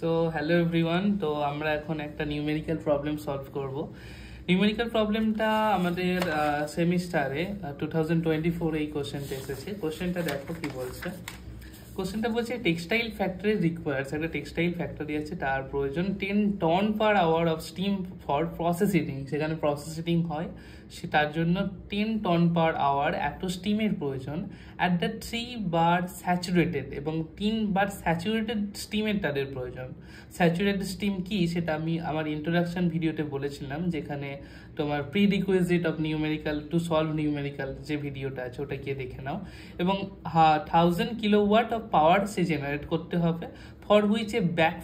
So hello everyone. তো আমরা এখন একটা নিউমেরিক্যাল প্রবলেম সলভ করব। নিউমেরিক্যাল প্রবলেমটা আমাদের সেমিস্টারে 2024 এই কোশ্চেনটা এসেছে। কোশ্চেনটা দেখো কি বলছে। কোশ্চেনটা বলছে টেক্সটাইল ফ্যাক্টরি রিকোয়ার্স, একটা টেক্সটাইল ফ্যাক্টরি আছে, তার প্রয়োজন 10 ton per hour of steam for process heating. সেখানে প্রসেস হিটিং হয়, সে তার জন্য 10 টন পার আওয়ার এত স্টিমের প্রয়োজন। অ্যাট দ্য 3 বার স্যাচুরেটেড, এবং 3 বার স্যাচুরেটেড স্টিমের তাদের প্রয়োজন। স্যাচুরেটেড স্টিম কি সেটা আমি আমার ইন্ট্রোডাকশন ভিডিওতে বলেছিলাম, যেখানে তোমার pre requisite of numerical to solve numerical যে ভিডিওটা আছে ওটা গিয়ে দেখে নাও। এবং 1000 kilowatt of power say generate করতে হবে, for which a back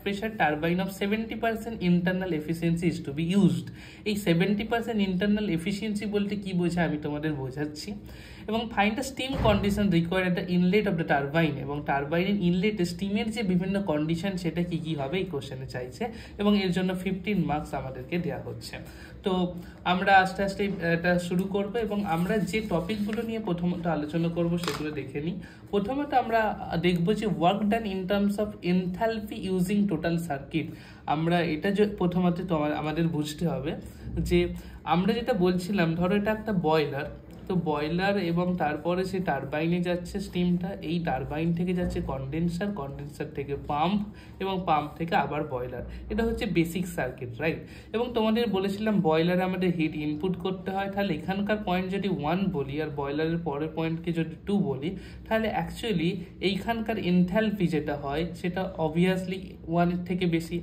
pressure turbine of 70% internal efficiency is to be used. এই 70% internal efficiency বলতে কি বোঝায় আমি তোমাদের বোঝাচ্ছি। এবং find the steam condition required at the inlet of the turbine, এবং টারবাইনের ইনলেটে স্টিমের যে বিভিন্ন কন্ডিশন সেটা কি কি হবে এই কোশ্চেনে চাইছে, এবং এর জন্য 15 মার্কস আমাদেরকে দেওয়া হচ্ছে। তো আমরা আস্তে আস্তে এটা শুরু করব, এবং আমরা যে টপিকগুলো নিয়ে প্রথমত আলোচনা করব সেগুলো দেখে নিই। প্রথমত আমরা দেখবো যে work done in terms of enthalpy using total circuit. আমরা এটা প্রথমত আমাদের বুঝতে হবে যে আমরা যেটা বলছিলাম, ধরো এটা একটা বয়লার, তো বয়লার এবং তারপরে সে টারবাইনে যাচ্ছে স্টিমটা, এই টারবাইন থেকে যাচ্ছে কন্ডেন্সার, কন্ডেন্সার থেকে পাম্প, এবং পাম্প থেকে আবার বয়লার। এটা হচ্ছে বেসিক সার্কিট, রাইট? এবং তোমাদের বলেছিলাম বয়লারে আমাদের হিট ইনপুট করতে হয়, তাহলে এখানকার পয়েন্ট যদি 1 বলি আর বয়লারের পরের পয়েন্টকে যদি 2 বলি, তাহলে অ্যাকচুয়ালি এইখানকার এনথালপি যেটা হয় সেটা অবভিয়াসলি 1 এর থেকে বেশি।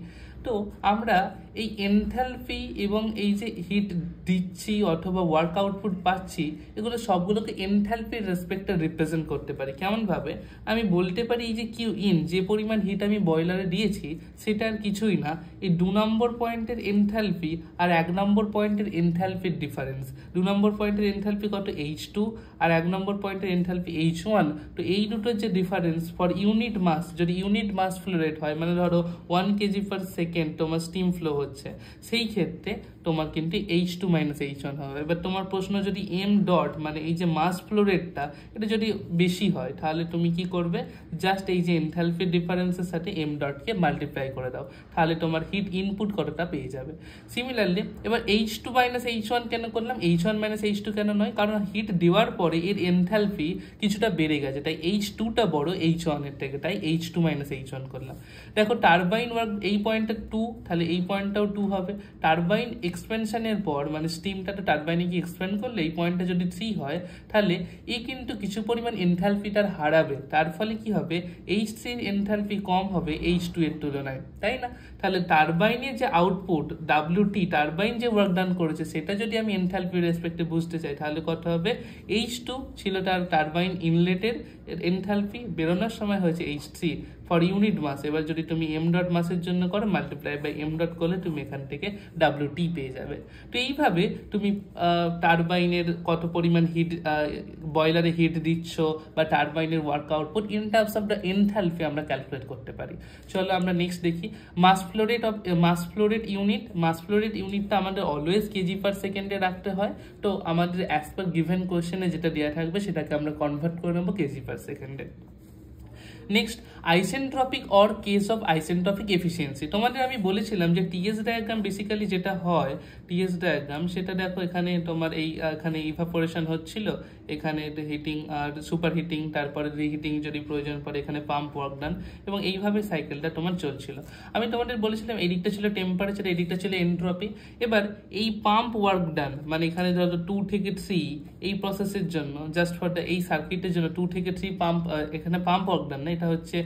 তো আমরা এই এনথালপি এবং এই যে হিট দিচ্ছি অথবা ওয়ার্ক আউটপুট পাচ্ছি, এগুলো সবগুলোকে এনথালপির রেসপেক্টে রিপ্রেজেন্ট করতে পারি। কেমনভাবে? আমি বলতে পারি এই যে কিউ ইন, যে পরিমাণ হিট আমি বয়লারে দিয়েছি সেটা আর কিছুই না, এই 2 নম্বর পয়েন্টের এনথালপি আর 1 নম্বর পয়েন্টের এনথালপির ডিফারেন্স। 2 নম্বর পয়েন্টের এনথালপি কত? H2, আর 1 নম্বর পয়েন্টের এনথালপি H1। তো এই দুটোর যে ডিফারেন্স ফর ইউনিট মাস, যদি ইউনিট মাস ফ্লো রেট হয়, মানে ধরো 1 কেজি পার সেকেন্ড তোমার স্টিম ফ্লো হচ্ছে, সেই ক্ষেত্রে তোমার কিন্তু H2 মাইনাস H1 হবে। এবার তোমার প্রশ্ন যদি এম ডট, মানে এই যে মাস ফ্লো রেটটা, এটা যদি বেশি হয়, তাহলে তুমি কি করবে? জাস্ট এই যে এনথালপির ডিফারেন্সের সাথে এম ডটকে মাল্টিপ্লাই করে দাও, তাহলে তোমার হিট ইনপুট কতটা পেয়ে যাবে। সিমিলারলি এবার H2 মাইনাস H1 কেন করলাম? H1 মাইনাস H2 কেন নয়? কারণ হিট দেওয়ার পরে এর এনথালপি কিছুটা বেড়ে গেছে, তাই H2টা বড় H1 এর থেকে, তাই H2 মাইনাস H1 করলাম। দেখো টারবাইন ওয়ার্ক এই পয়েন্টটা 2, তাহলে এই পয়েন্টটাও 2 হবে। টারবাইন এক্সপেনশনের পর, মানে স্টিমটা তো টারবাইনে কি এক্সপেন্ড করলে এই পয়েন্টটা যদি 3 হয়, তাহলে এ কিন্তু কিছু পরিমাণ এনথালপিটার হারাবে, তার ফলে কি হবে? H3 এর এনথালপি কম হবে H2 এর তুলনায়, তাই না? তাহলে টারবাইনের যে আউটপুট WT, টারবাইন যে ওয়ার্ক ডান করেছে, সেটা যদি আমি এনথালপির রেসপেক্টে বুঝতে চাই, তাহলে কত হবে? H2 ছিল তার টারবাইন ইনলেটের এনথালপি, বেরোনোর সময় হয়েছে H3 ফর ইউনিট মাস। এবার যদি তুমি এম ডট মাসের জন্য করো, মাল্টিপ্লাই বাই এম ডট করলে তুমি এখান থেকে WT পেয়ে যাবে। তো এইভাবে তুমি টারবাইনের কত পরিমাণ হিট বয়লারে হিট দিচ্ছ বা টারবাইনের work output in terms of the enthalpy আমরা ক্যালকুলেট করতে পারি। চলো আমরা নেক্সট দেখি mass flow rate unit. Mass flow rate ইউনিটটা আমাদের অলওয়েজ কেজি পার সেকেন্ডে রাখতে হয়। তো আমাদের অ্যাজ পার গিভেন কোশ্চেনে যেটা দেওয়া থাকবে সেটাকে আমরা কনভার্ট করে নেবো কেজি পার সেকেন্ডে। Next isentropic or case of isentropic efficiency. তোমাদের আমি বলেছিলাম যে টিএস ডায়াগ্রাম বেসিক্যালি যেটা হয়, টিএস ডায়াগ্রাম সেটা দেখো, এখানে তোমার এখানে ইভাপোরেশন হচ্ছিল, এখানে হিটিং আর সুপার হিটিং, তারপরে রিহিটিং যদি প্রয়োজন পড়ে, এখানে পাম্প ওয়ার্ক ডান, এবং এইভাবে সাইকেলটা তোমার চলছিল। আমি তোমাদের বলেছিলাম এই দিকটা ছিল টেম্পারেচার, এই দিকটা ছিল এনট্রপি। এবার এই পাম্প ওয়ার্ক ডান, মানে এখানে ধরো 2 থেকে 3 এই প্রসেসের জন্য, জাস্ট ফর দ্য এই সার্কিটের জন্য 2 থেকে 3 পাম্প, এখানে পাম্প ওয়ার্ক ডান না, এটা হচ্ছে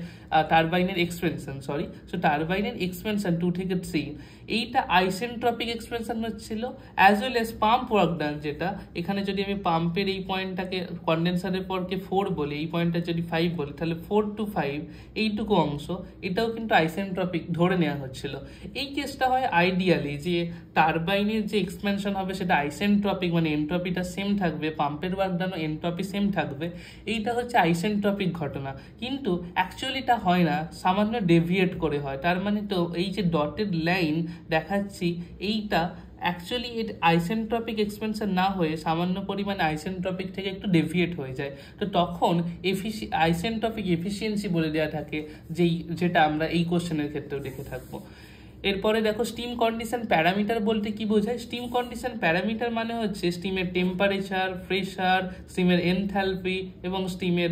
টারবাইনের এক্সপেনশন, সরি। সো টারবাইনের এক্সপেনশন 2 থেকে 3, এইটা আইসেন্ট্রপিক এক্সপেনশন হচ্ছিল, as well as pump work done, যেটা এখানে যদি আমি পাম্পের এই পয়েন্টটাকে কন্ডেন্সারের পরকে 4 বলি, এই পয়েন্টটা যদি 5 বলি, তাহলে 4 to 5 এইটুকু অংশ, এটাও কিন্তু আইসেন্ট্রপিক ধরে নেওয়া হচ্ছিল। এই কেসটা হয় আইডিয়ালি যে টারবাইনের যে এক্সপেনশন হবে সেটা আইসেন্ট্রপিক, মানে এনট্রপিটা সেম থাকবে, পাম্পের ওয়ার্ক ডানও এনট্রপি সেম থাকবে, এইটা হচ্ছে আইসেন্ট্রপিক ঘটনা। কিন্তু অ্যাকচুয়ালিটা হয় না, সামান্য ডেভিয়েট করে হয়। তার মানে তো এই যে ডটেড লাইন দেখাচ্ছি, এইটা অ্যাকচুয়ালি এর আইসেন্ট্রপিক এক্সপেনশন না হয়ে সামান্য পরিমাণে আইসেন্ট্রপিক থেকে একটু ডেভিয়েট হয়ে যায়, তো তখন আইসেন্ট্রপিক এফিসিয়েন্সি বলে দেওয়া থাকে, যেটা আমরা এই কোশ্চেনের ক্ষেত্রেও দেখে থাকবো। এরপরে দেখো স্টিম কন্ডিশন প্যারামিটার বলতে কি বোঝায়। স্টিম কন্ডিশন প্যারামিটার মানে হচ্ছে স্টিমের টেম্পারেচার, প্রেশার, স্টিমের এনথ্যালপি এবং স্টিমের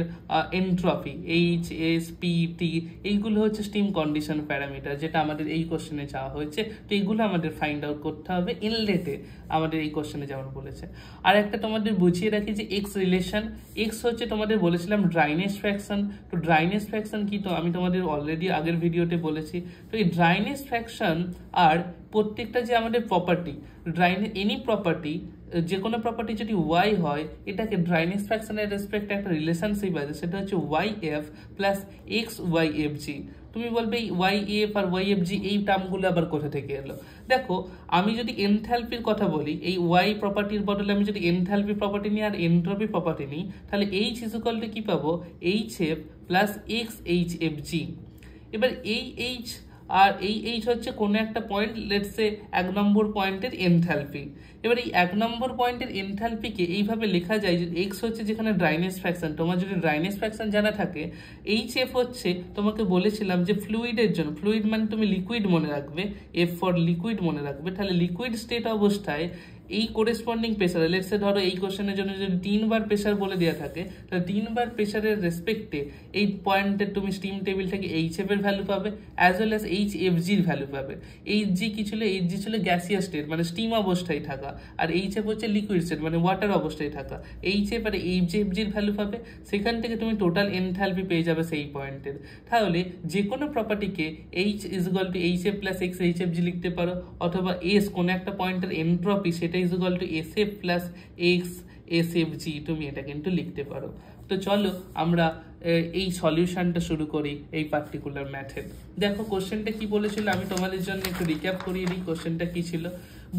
এন্ট্রপি, HSPT, এইগুলো হচ্ছে স্টিম কন্ডিশন প্যারামিটার, যেটা আমাদের এই কোশ্চেনে চাওয়া হয়েছে। তো এইগুলো আমাদের ফাইন্ড আউট করতে হবে ইনলেটে, আমাদের এই কোশ্চেনে যেমন বলেছে। আর একটা তোমাদের বুঝিয়ে রাখি যে এক্স রিলেশন, এক্স হচ্ছে তোমাদের বলেছিলাম ড্রাইনেস ফ্র্যাকশন। তো ড্রাইনেস ফ্র্যাকশন কি, তো আমি তোমাদের অলরেডি আগের ভিডিওতে বলেছি। তো এই ড্রাইনেস ফ্র্যাকশন আর প্রত্যেকটা যে আমাদের প্রপার্টি, এনি প্রপার্টি, যে কোনো প্রপার্টি যদি ওয়াই হয়, এটাকে ড্রাইনেস ফ্র্যাকশনের রেসপেক্টে একটা রিলেশনশিপ আছে, সেটা হচ্ছে YF প্লাস XYFG। তুমি বলবে এই YF আর YFG এই টার্মগুলো আবার কোথা থেকে এলো। দেখো, আমি যদি এনথ্যালপির কথা বলি, এই ওয়াই প্রপার্টির বদলে আমি যদি এনথ্যালপি প্রপার্টি নিই আর এন্ট্রপি প্রপার্টি নিই, তাহলে H ইকুয়াল কি পাবো, HF প্লাস XHFG। এবার এই H আর এই H হচ্ছে কোনো একটা পয়েন্ট, লেটস সে 1 নম্বর পয়েন্টের এনথ্যালপি। এবার এই 1 নম্বর পয়েন্টের এনথ্যালপিকে এইভাবে লেখা যায় যে X হচ্ছে যেখানে ড্রাইনেস ফ্র্যাকশন, তোমার যদি ড্রাইনেস ফ্র্যাকশন জানা থাকে, HF হচ্ছে তোমাকে বলেছিলাম যে ফ্লুইডের জন্য, ফ্লুইড মানে তুমি লিকুইড মনে রাখবে, F ফর লিকুইড মনে রাখবে, তাহলে লিকুইড স্টেট অবস্থায় এই কোরেসপন্ডিং প্রেসার, লেটস সে ধরো এই কোশ্চেনের জন্য যদি 3 বার প্রেসার বলে দেওয়া থাকে, তাহলে 3 বার প্রেসারের রেসপেক্টে এই পয়েন্টে তুমি স্টিম টেবিল থেকে HF এর ভ্যালু পাবে অ্যাজ ওয়েল অ্যাজ HFG এর ভ্যালু পাবে। HG কি ছিল, HG ছিল গ্যাসিয়াস স্টেট মানে স্টিম অবস্থায় থাকা, আর HF হচ্ছে লিকুইড স্টেট মানে ওয়াটার অবস্থায় থাকা। HF আর HFG এর ভ্যালু পাবে, সেখান থেকে তুমি টোটাল এনথ্যালপি পেয়ে যাবে সেই পয়েন্টের। তাহলে যে কোনো প্রপার্টিকে H equal to HF plus XHFG লিখতে পারো, অথবা S কোনো একটা পয়েন্টের এন্ট্রপি, সেটা equal to SF plus XSFG, তুমি এটা কিন্তু লিখতে পারো। তো চলো আমরা এই সলিউশনটা শুরু করি এই পার্টিকুলার ম্যাথের। দেখো কোশ্চেনটা কি বলেছিল, আমি তোমাদের জন্য একটু রিক্যাপ করিয়ে দিই কোশ্চেনটা কি ছিল।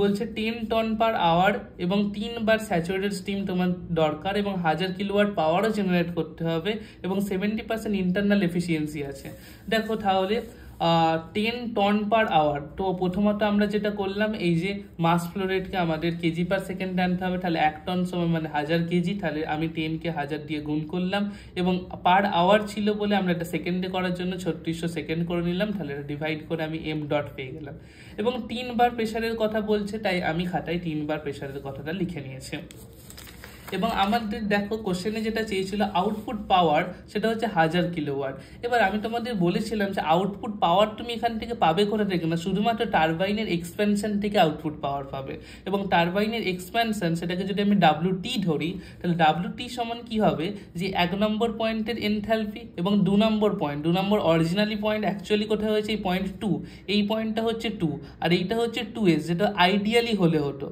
বলছে 10 টন পার আওয়ার এবং 3 বার স্যাচুরেটেড স্টিম তোমার দরকার এবং 1000 কিলোওয়াট পাওয়ারও জেনারেট করতে হবে এবং 70% ইন্টারনাল এফিসিয়েন্সি আছে। দেখো তাহলে 10 টন পার আওয়ার, তো প্রথমত আমরা যেটা করলাম, এই যে মাস ফ্লো রেটকে আমাদের কেজি পার সেকেন্ড আনতে হবে, তাহলে 1 টন সময় মানে 1000 কেজি, তাহলে আমি 10কে 1000 দিয়ে গুণ করলাম এবং পার আওয়ার ছিল বলে আমরা এটা সেকেন্ডে করার জন্য 3600 সেকেন্ড করে নিলাম, তাহলে এটা ডিভাইড করে আমি m ডট পেয়ে গেলাম। এবং 3 বার প্রেসারের কথা বলছে, তাই আমি খাতায় 3 বার প্রেসারের কথাটা লিখে নিয়েছি। এবং আমাদের দেখো কোশ্চেনে যেটা চেয়েছিল আউটপুট পাওয়ার, সেটা হচ্ছে 1000 কিলোওয়াট। এবার আমি তোমাদের বলেছিলাম যে আউটপুট পাওয়ার তুমি এখান থেকে পাবে কোথা থেকে, না শুধুমাত্র টারবাইনের এক্সপ্যানশন থেকে আউটপুট পাওয়ার পাবে। এবং টারবাইনের এক্সপ্যানশন, সেটাকে যদি আমি WT ধরি, তাহলে WT সমান কি হবে, যে 1 নম্বর পয়েন্টের এনথ্যালপি এবং 2 নম্বর পয়েন্ট, 2 নম্বর অরিজিনালি পয়েন্ট অ্যাকচুয়ালি কোথায় হয়েছে, এই পয়েন্ট 2, এই পয়েন্টটা হচ্ছে 2 আর এইটা হচ্ছে 2s, যেটা আইডিয়ালি হলে হতো।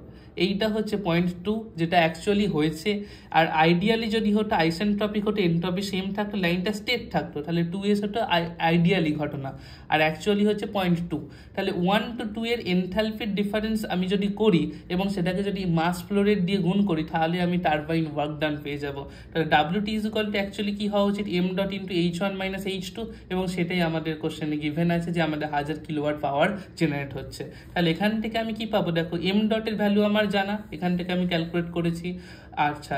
এইটা হচ্ছে পয়েন্ট 2 যেটা অ্যাকচুয়ালি হয়েছে, আর আইডিয়ালি যদি হতো আইসেন্ট্রপিক হতো, এনট্রপি সেম থাকতো, লাইনটা স্টেট থাকতো, তাহলে 2s হতো আইডিয়ালি ঘটনা, আর অ্যাকচুয়ালি হচ্ছে পয়েন্ট 2। তাহলে 1 to 2 এর এনথ্যালপির ডিফারেন্স আমি যদি করি এবং সেটাকে যদি মাস ফ্লো রেট দিয়ে গুণ করি, তাহলে আমি টারবাইন ওয়ার্ক ডান পেয়ে যাব। তাহলে WT ইকুয়াল টু অ্যাকচুয়ালি কি হওয়া উচিত, m dot into H1 minus H2, এবং সেটাই আমাদের কোশ্চেনে গিভেন আছে যে আমাদের 1000 কিলোওয়াট পাওয়ার জেনারেট হচ্ছে। তাহলে এখান থেকে আমি কি পাবো, দেখো m ডটের ভ্যালু আমার জানা, এখান থেকে আমি ক্যালকুলেট করেছি। আচ্ছা,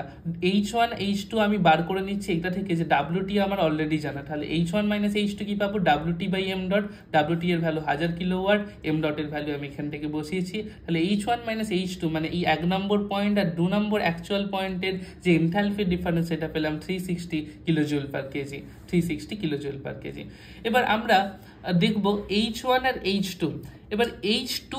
H1 H2 আমি বার করে নিচ্ছি এটা থেকে, যে WT আমার অলরেডি জানা, তাহলে H1 মাইনাস H2 কি পাবো, WT by m dot, WT এর ভ্যালু 1000 কিলোওয়াট, m ডটের ভ্যালু আমি এখান থেকে বসিয়েছি। তাহলে H1 মাইনাস H2 মানে এই 1 নম্বর পয়েন্ট আর 2 নম্বর অ্যাকচুয়াল পয়েন্টের যে এনথ্যালপি ডিফারেন্স, সেটা পেলাম 360 কিলোজুল পার কেজি, 360 কিলোজুল পার কেজি। এবার আমরা দেখব H1 আর H2। এবার H2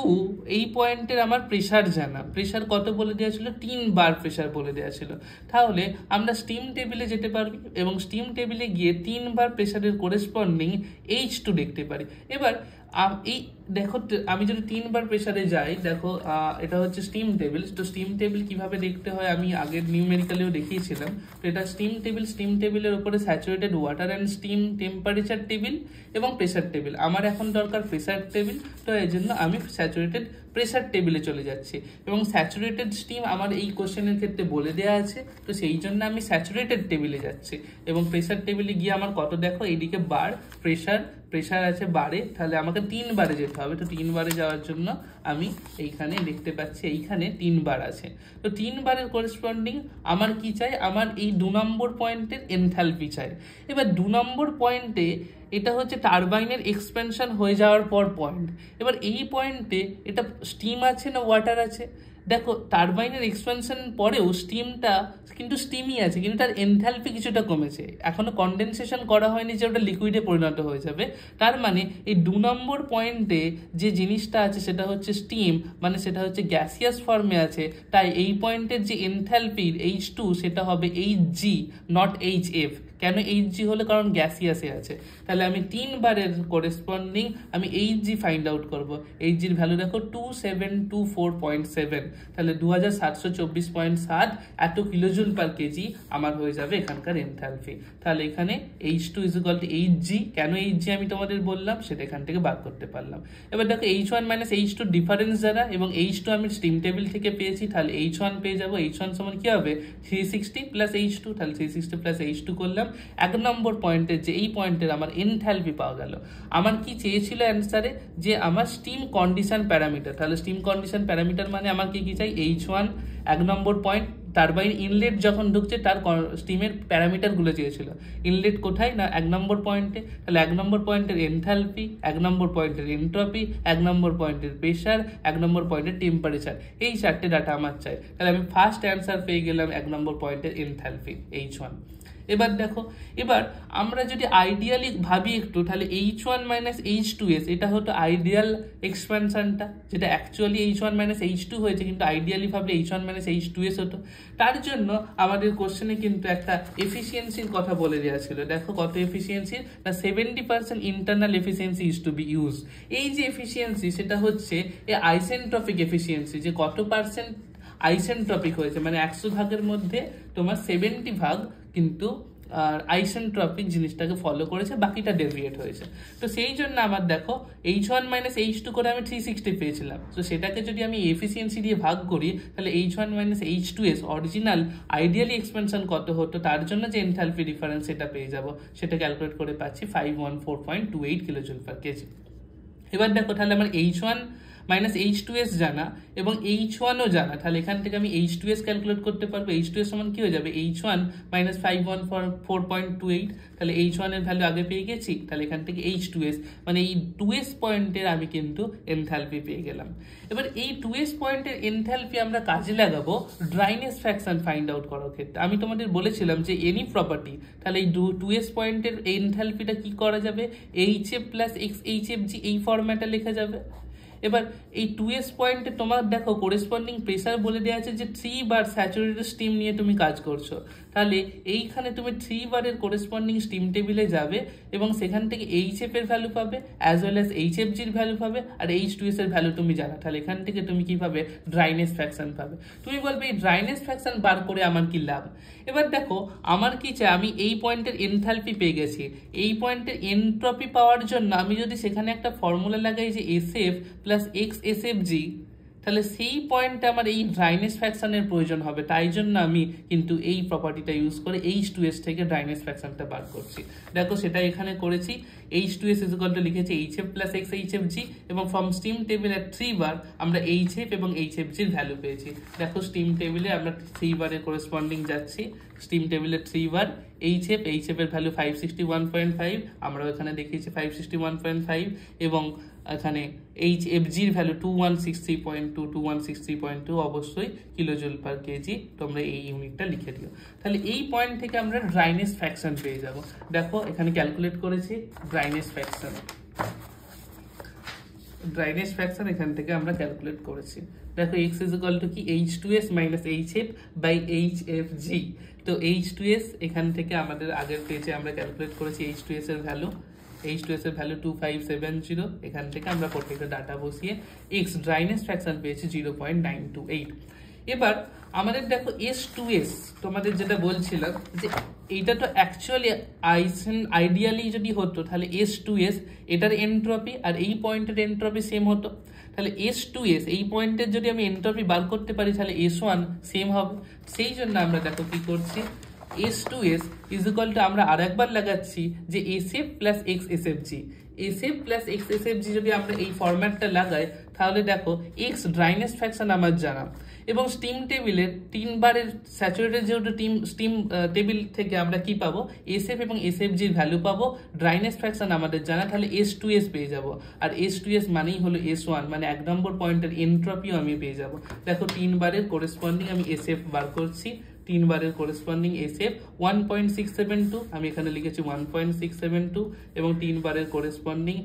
এই পয়েন্টের আমার প্রেসার জানা, প্রেসার কত বলে দেওয়া ছিল, 3 বার প্রেসার বলে দেওয়া ছিল। তাহলে আমরা স্টিম টেবিলে যেতে পারি এবং স্টিম টেবিলে গিয়ে 3 বার প্রেসারের কোরেসপন্ডিং H2 দেখতে পারি। এবার এই দেখো, আমি যদি 3 বার প্রেসারে যাই, দেখো এটা হচ্ছে স্টিম টেবিল। তো স্টিম টেবিল কিভাবে দেখতে হয় আমি আগের নিউমেরিক্যালেও দেখিয়েছিলাম। তো এটা স্টিম টেবিল, স্টিম টেবিলের উপরে saturated water and steam temperature table এবং প্রেসার টেবিল। আমার এখন দরকার প্রেসার টেবিল, তো এই জন্য আমি স্যাচুরেটেড প্রেসার টেবিলে চলে যাচ্ছি এবং স্যাচুরেটেড স্টিম আমার এই কোশ্চেনের ক্ষেত্রে বলে দেওয়া আছে, তো সেই জন্য আমি স্যাচুরেটেড টেবিলে যাচ্ছি এবং প্রেসার টেবিলে গিয়ে আমার কত দেখো এইদিকে বার প্রেসার আছে বারে, তাহলে আমাকে 3 বারে যেতে হবে। তো 3 বারে যাওয়ার জন্য আমি এইখানে দেখতে পাচ্ছি এইখানে 3 বার আছে। তো 3 বারের করেসপন্ডিং আমার কি চাই, আমার এই 2 নম্বর পয়েন্টের এনথালপি চাই। এবার 2 নম্বর পয়েন্টে এটা হচ্ছে টারবাইনের এক্সপেনশন হয়ে যাওয়ার পর পয়েন্ট। এবার এই পয়েন্টে এটা স্টিম আছে না ওয়াটার আছে, দেখো টারবাইনের এক্সপেনশন পরেও স্টিমটা কিন্তু স্টিমই আছে, কিন্তু তার এনথালপি কিছুটা কমেছে, এখনো কনডেনসেশন করা হয়নি যে ওটা লিকুইডে পরিণত হয়ে যাবে। তার মানে এই 2 নম্বর পয়েন্টে যে জিনিসটা আছে সেটা হচ্ছে স্টিম, মানে সেটা হচ্ছে গ্যাসিয়াস ফর্মে আছে, তাই এই পয়েন্টের যে এনথালপির H2 সেটা হবে Hg নট Hf। কেন Hg হলো, কারণ গ্যাসিয়াসে আছে। তাহলে আমি 3 বারের করেসপন্ডিং আমি Hg ফাইন্ড আউট করব। Hg এর ভ্যালু দেখো 2724.7, তাহলে 2724.7 এত কিলোজুল পার কেজি আমার হয়ে যাবে এখানকার এনথালপি। তাহলে এখানে H2 = Hg, কেন Hg আমি তোমাদের বললাম সেটা এখান থেকে বার করতে পারলাম। এবার দেখো H1 - H2 ডিফারেন্স দ্বারা, এবং H2 আমি স্টিম টেবিল থেকে পেয়েছি, তাহলে H1 পেয়ে যাবো। H1 সমান কি হবে 360 + H2, তাহলে 360 + H2 করলাম। 1 নম্বর পয়েন্টের যে এই পয়েন্টের আমার এনথালপি পাওয়া গেল। আমার কি চেয়েছিল অ্যান্সারে, যে আমার স্টিম কন্ডিশন প্যারামিটার, তাহলে স্টিম কন্ডিশন প্যারামিটার মানে আমার কি চাই H1 1 নম্বর পয়েন্ট, টারবাইন ইনলেট যখন ঢুকছে তার স্টিমের প্যারামিটারগুলো চেয়েছিল। ইনলেট কোথায় না 1 নম্বর পয়েন্টে, তাহলে 1 নম্বর পয়েন্টের এনথালপি, 1 নম্বর পয়েন্টের এন্ট্রপি, 1 নম্বর পয়েন্টের প্রেসার, 1 নম্বর পয়েন্টের টেম্পারেচার, এই 4টে ডাটা আমার চাই। তাহলে আমি ফার্স্ট অ্যান্সার পেয়ে গেলাম 1 নম্বর পয়েন্টের এনথালপি H1। এবার দেখো, এবার আমরা যদি আইডিয়ালি ভাবি একটু, তাহলে H1 - H2s এটা হতো আইডিয়াল এক্সপ্যানশনটা, যেটা অ্যাকচুয়ালি H1 - H2 হয়েছে, কিন্তু আইডিয়ালি ভাবলে H1 - H2s হতো। তার জন্য আমাদের কোশ্চেনে কিন্তু একটা এফিসিয়েন্সির কথা বলে দেওয়া ছিল। দেখো কত এফিসিয়েন্সি না 70% internal efficiency is to be use. এই যে এফিসিয়েন্সি সেটা হচ্ছে এ আইসেন্ট্রপিক এফিসিয়েন্সি, যে কত পার্সেন্ট আইসেন্ট্রপিক হয়েছে, মানে 100 ভাগের মধ্যে তোমার 70 ভাগ কিন্তু আইসেন্ট্রপিক জিনিসটাকে ফলো করেছে, বাকিটা ডেভিয়েট হয়েছে। তো সেই জন্য আমার দেখো H1 - H2 করে আমি 360 পেয়েছিলাম। তো সেটাকে যদি আমি এফিসিয়েন্সি দিয়ে ভাগ করি, তাহলে H1 - H2s original ideally expansion কত হতো, তার জন্য যে এনথালপি ডিফারেন্স সেটা পেয়ে যাব, সেটা ক্যালকুলেট করে পাচ্ছি 514.28 কিলোজুল পার কেজি। এবার দেখো, তাহলে আমার H1 - H2s জানা এবং H1ও জানা, তাহলে এখান থেকে আমি H2s ক্যালকুলেট করতে পারবো। H2s সমান কি হয়ে যাবে H1 - 514.28, তাহলে H1 এর ভ্যালু আগে পেয়ে গেছি, তাহলে এখান থেকে H2s মানে এই 2s পয়েন্টের আমি কিন্তু এনথালপি পেয়ে গেলাম। এবার এই 2s পয়েন্টের এনথালপি আমরা কাজে লাগাবো ড্রাইনেস ফ্র্যাকশন ফাইন্ড আউট করার ক্ষেত্রে। আমি তোমাদের বলেছিলাম যে এনি প্রপার্টি, তাহলে এই 2s পয়েন্টের এনথালপিটা কি করা যাবে, HF + XHFg এই ফরম্যাটে লেখা যাবে। এবার এই 2s পয়েন্টে তোমার দেখো কোরেসপন্ডিং প্রেসার বলে দেওয়া আছে যে 3 বার স্যাচুরেটেড স্টিম নিয়ে তুমি কাজ করছো, তাহলে এইখানে তুমি 3 বারের কোরেসপন্ডিং স্টিম টেবিলে যাবে এবং সেখান থেকে HF এর ভ্যালু পাবে অ্যাজ ওয়েল অ্যাজ HFg এর ভ্যালু পাবে, আর H2s এর ভ্যালু তুমি জানো, তাহলে এখান থেকে তুমি কি পাবে ড্রাইনেস ফ্র্যাকশন পাবে। তুমি বলবে এই ড্রাইনেস ফ্র্যাকশন বার করে আমার কি লাভ। এবার দেখো আমার কি চাই, আমি এই পয়েন্টের এনথালপি পেয়ে গেছি, এই পয়েন্টের এনট্রপি পাওয়ার জন্য আমি যদি সেখানে একটা ফর্মুলা লাগাই যে SF + XSFg, তাহলে সেই পয়েন্টে আমার এই ড্রাইনেস ফ্র্যাকশনের প্রয়োজন হবে। তাই জন্য আমি কিন্তু এই প্রপার্টিটা ইউজ করে H2s থেকে ড্রাইনেস ফ্র্যাকশনটা বার করছি। দেখো সেটা এখানে করেছি, H2s লিখেছি HF + XHFg, এবং ফ্রম স্টিম টেবিল এর 3 বার আমরা HF এবং HFg এর ভ্যালু পেয়েছি। দেখো স্টিম টেবিলে আমরা 3 বারের করেসপন্ডিং যাচ্ছি, স্টিম টেবিলে 3 বার HF এর ভ্যালু 561.5, আমরা এখানে দেখিয়েছি 561.5, এবং এখানে HFg এর ভ্যালু 2163.2 অবশ্যই কিলোজুল পার কেজি, তোমরা এই ইউনিটটা লিখে দিও। তাহলে এই পয়েন্ট থেকে আমরা ড্রাইনেস ফ্র্যাকশন পেয়ে যাব। দেখো এখানে ক্যালকুলেট করেছি ড্রাইনেস ফ্র্যাকশন এখান থেকে আমরা ক্যালকুলেট করেছি। দেখো x কি H2s - HF / HFg, তো H2s এখান থেকে আমাদের আগের পেজে আমরা ক্যালকুলেট করেছি H2s এর ভ্যালু 2570, এখান থেকে আমরা প্রত্যেকটা ডাটা বসিয়ে x ড্রাইনেস ফ্র্যাকশন পেয়েছি 0.928। এবার আমাদের দেখো S2S তোমাদের যেটা বলছিলাম যে এইটা তো অ্যাকচুয়ালি আইডিয়ালি যদি হতো তাহলে S2S এটার এনট্রপি আর এই পয়েন্টের এনট্রপি সেম হতো, তাহলে S2S এই পয়েন্টের যদি আমি এনট্রপি বার করতে পারি তাহলে S1 সেম হবে। সেই জন্য আমরা দেখো কি করছি, S2S ইজ ইকুয়াল টু আমরা আর একবার লাগাচ্ছি যে SF plus XSFG, SF plus XSFG যদি আমরা এই ফরম্যাটটা লাগাই তাহলে দেখো X ড্রাইনেস ফ্যাকশন আমার জানা, এবং স্টিম টেবিলের 3 বারের স্যাচুরেটেড যেহেতু স্টিম টেবিল থেকে আমরা কি পাবো, SF এবং SFG এর ভ্যালু পাবো, ড্রাইনেস ফ্যাকশন আমাদের জানা, তাহলে S2S পেয়ে যাব। আর S2S মানেই হলো S1, মানে 1 নম্বর পয়েন্টের এনট্রপিও আমি পেয়ে যাব। দেখো 3 বারের কোরেসপন্ডিং আমি SF বার করছি, 3 বারের কোরেসপন্ডিং SF 1.672, আমি এখানে লিখেছি 1.672, এবং 3 বারের কোরেসপন্ডিং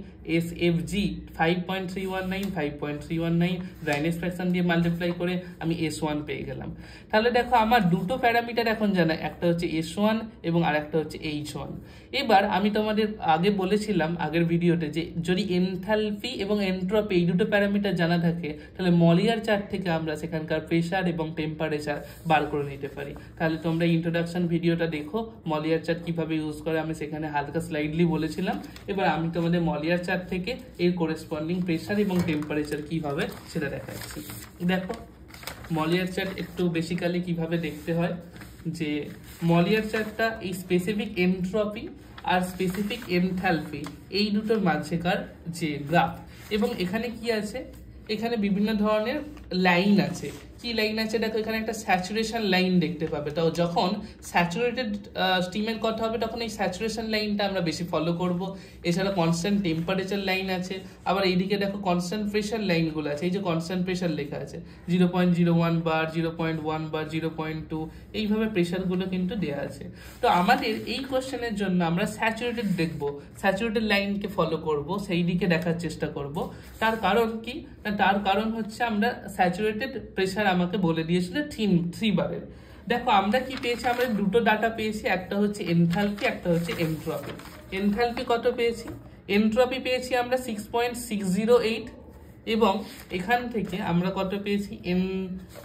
SFG 5.319, 5.319 ড্রাইনেস ফ্র্যাকশন দিয়ে মাল্টিপ্লাই করে আমি S1 পেয়ে গেলাম। তাহলে দেখো আমার দুটো প্যারামিটার এখন জানা, একটা হচ্ছে S1 এবং আরেকটা হচ্ছে H1। এবার আমি তোমাদের আগে বলেছিলাম আগের ভিডিওতে যে যদি এনথালপি এবং এনট্রপি এই দুটো প্যারামিটার জানা থাকে তাহলে মলিয়ার চার্ট থেকে আমরা সেখানকার প্রেসার এবং টেম্পারেচার বার করে নিতে পারি। তাহলে তোমরা ইন্ট্রোডাকশন ভিডিওটা দেখো, মলিয়ার চার্ট কিভাবে ইউজ করে আমি সেখানে হালকা স্লাইডলি বলেছিলাম। এবার আমি তোমাদের মলিয়ার চার্ট থেকে এর করেসপন্ডিং প্রেসার এবং টেম্পারেচার কি হবে সেটা দেখাচ্ছি। দেখো মলিয়ার চার্ট একটু বেসিক্যালি কিভাবে দেখতে হয়, যে মলিয়ার চার্টটা এই স্পেসিফিক এনট্রপি আর স্পেসিফিক এনথালপি এই দুটোর মাঝেকার যে গ্রাফ, এবং এখানে কি আছে, এখানে বিভিন্ন ধরনের লাইন আছে। কি লাইন আছে দেখো, এখানে একটা স্যাচুরেশন লাইন দেখতে পাবে, তো যখন স্যাচুরেটেড স্টিমের কথা হবে তখন এই স্যাচুরেশন লাইনটা আমরা বেশি ফলো করব। এছাড়া কনস্ট্যান্ট টেম্পারেচার লাইন আছে, আবার এইদিকে দেখো কনস্ট্যান্ট প্রেশার লাইনগুলো আছে, এই যে কনস্ট্যান্ট প্রেশার লেখা আছে 0.01 বার, 0.1 বার, 0.2, এইভাবে প্রেশারগুলো কিন্তু দেওয়া আছে। তো আমাদের এই কোশ্চেনের জন্য আমরা স্যাচুরেটেড দেখব, স্যাচুরেটেড লাইনকে ফলো করব, সেই দিকে দেখার চেষ্টা করব। তার কারণ কি না, তার কারণ হচ্ছে আমরা স্যাচুরেটেড প্রেশার আমাকে বলে দিয়েছিল 3 বারের। দেখো আমরা কি পেয়েছি, আমরা দুটো ডাটা পেয়েছি, একটা হচ্ছে এনথালপি, একটা হচ্ছে এনট্রপি। এনথালপি কত পেয়েছি, এনট্রপি পেয়েছি আমরা 6.608, এবং এখান থেকে আমরা কত পেয়েছি,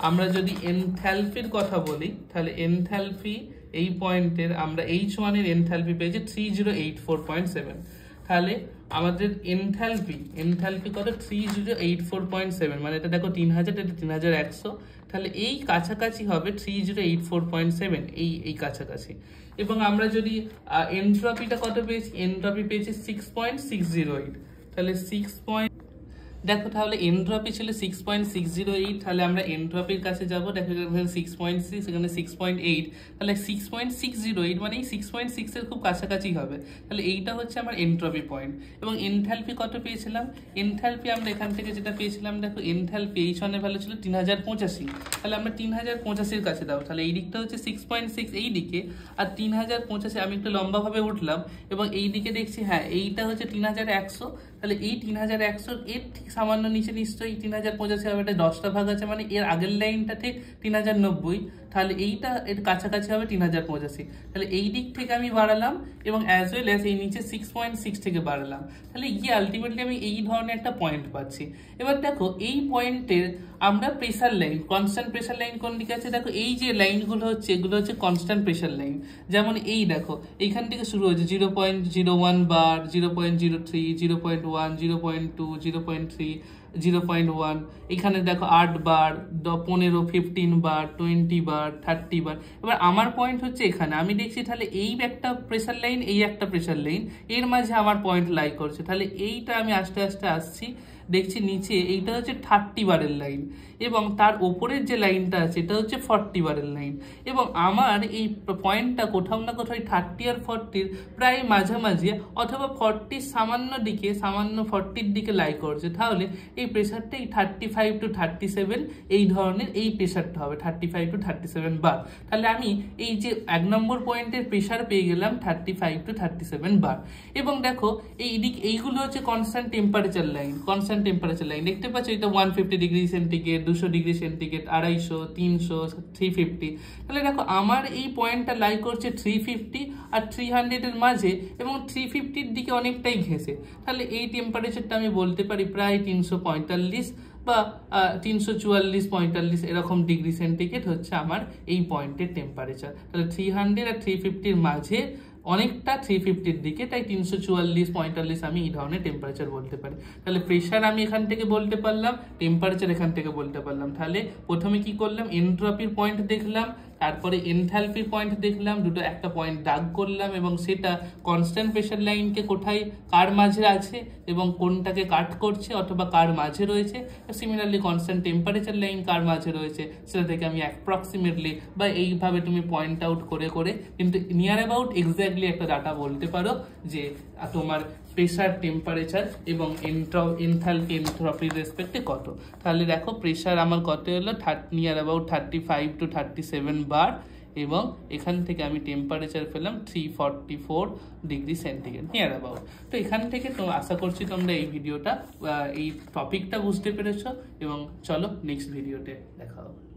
আমরা যদি এনথালপির কথা বলি তাহলে এনথালপি এই পয়েন্টের আমরা H1 এর এনথালপি পেয়েছি 3084.7। তাহলে আমাদের এনথালপি কত 3084.7, মানে এটা দেখো 3000, এটা 3100, তাহলে এই কাছাকাছি হবে 3084.7, এই কাছাকাছি। এবং আমরা যদি এনট্রপিটা কত পেয়েছি, এনট্রপি পেয়েছি 6.608, তাহলে দেখো তাহলে এনট্রপি ছিল 6.608, তাহলে আমরা এনট্রপির কাছে যাব, দেখো এখানে 6.6, এখানে 6.8, তাহলে 6.608 মানে এই 6.6 এর খুব কাছাকাছি হবে, তাহলে এইটা হচ্ছে আমার এনট্রপি পয়েন্ট। এবং এনথালপি কত পেয়েছিলাম, এনথালপি আমরা এখান থেকে যেটা পেয়েছিলাম, দেখো এনথালপি H1 এর ভ্যালু ছিল 3085, তাহলে আমরা 3085 এর কাছে দাও, তাহলে এই দিকটা হচ্ছে 6.6 এই দিকে, আর 3085 আমি একটু লম্বাভাবে উঠলাম, এবং এই দিকে দেখছি হ্যাঁ এইটা হচ্ছে 3100, তাহলে এই 3100 এর ঠিক সামান্য নিচে নিশ্চয়ই 3085 হবে, এটা 10টা ভাগ আছে, মানে এর আগের লাইনটা ঠিক 3090, তাহলে এইটা এর কাছাকাছি হবে 3085, তাহলে এই দিক থেকে আমি বাড়ালাম, এবং অ্যাজ ওয়েল অ্যাজ এই নিচে 6.6 থেকে বাড়ালাম, তাহলে গিয়ে আলটিমেটলি আমি এই ধরনের একটা পয়েন্ট পাচ্ছি। এবার দেখো এই পয়েন্টের আমরা pressure line, constant pressure line কোন দিকে আছে, দেখো এই যে লাইনগুলো হচ্ছে এগুলো হচ্ছে কনস্ট্যান্ট প্রেসার লাইন। যেমন এই দেখো এইখান থেকে শুরু হচ্ছে 0.01 বার, 0.03, 0.1, 0.2, 0.3, 0.1, এখানে দেখো 8 বার, 15, 15 বার, 20 বার, 30 বার। এবার আমার পয়েন্ট হচ্ছে এখানে, আমি দেখছি তাহলে এই একটা প্রেসার লাইন, এই একটা প্রেসার লাইন, এর মাঝে আমার পয়েন্ট লাই করছে, তাহলে এইটা আমি আস্তে আস্তে আসছি, দেখছি নিচে এইটা হচ্ছে 30 বারের লাইন, এবং তার ওপরের যে লাইনটা আছে এটা হচ্ছে 40 বারের লাইন, এবং আমার এই পয়েন্টটা কোথাও না কোথাও 30 আর 40 প্রায় মাঝামাঝি, অথবা 40 সামান্য দিকে, সামান্য 40 দিকে লাই করছে, তাহলে এই প্রেসারটা এই 35 to 37 এই ধরনের এই প্রেসারটা হবে 35 to 37 বার। তাহলে আমি এই যে 1 নম্বর পয়েন্টের প্রেসার পেয়ে গেলাম 35 to 37 বার। এবং দেখো এই দিক এইগুলো হচ্ছে constant temperature line, constant temperature line দেখতে পাচ্ছ, এটা 150 ডিগ্রি সেন্টিগ্রেড, 200 ডিগ্রি সেন্টিগ্রেড, 250, 300, 350। তাহলে দেখো আমার এই পয়েন্টটা লাই করছে 350 আর 300 এর মাঝে, এবং 350 দিকে অনেকটাই ঘেঁষে, তাহলে এই টেম্পারেচারটা আমি বলতে পারি প্রায় 345 বা 344-45 এরকম ডিগ্রি সেন্টিগ্রেড হচ্ছে আমার এই পয়েন্টের টেম্পারেচার। তাহলে 300 আর 350 মাঝে অনেকটা 350 দিকে, তাই 344-45 আমি এই ধরনের টেম্পারেচার বলতে পারি। তাহলে প্রেশার আমি এখান থেকে বলতে পারলাম, টেম্পারেচার এখান থেকে বলতে পারলাম। তাহলে প্রথমে কি করলাম, এনট্রপির পয়েন্ট দেখলাম, তারপরে এনথালপির পয়েন্ট দেখলাম, দুটো একটা পয়েন্ট দাগ করলাম এবং সেটা কনস্ট্যান্ট প্রেশার লাইনকে কোথায় কার মাঝে আছে এবং কোনটাকে কাট করছে অথবা কার মাঝে রয়েছে। সিমিলারলি কনস্ট্যান্ট টেম্পারেচার লাইন কার মাঝে রয়েছে সেটা থেকে আমি অ্যাপ্রক্সিমেটলি বা এইভাবে তুমি পয়েন্ট আউট করে করে কিন্তু নিয়ার অ্যাবাউট এক্স্যাক্টলি একটা ডাটা বলতে পারো যে তোমার প্রেশার, টেম্পারেচার এবং এনথালপি, এনট্রপির রেসপেক্টে কত। তাহলে দেখো প্রেশার আমার কত হলো, নিয়ার অ্যাবাউট 35 to 37 বার, এবং এখান থেকে আমি টেম্পারেচার পেলাম 344 ডিগ্রি সেন্টিগ্রেড নিয়ার অ্যাবাউট। তো এখান থেকে তো আশা করছি তোমরা এই ভিডিওটা, এই টপিকটা বুঝতে পেরেছো, এবং চলো নেক্সট ভিডিওতে দেখা হবে।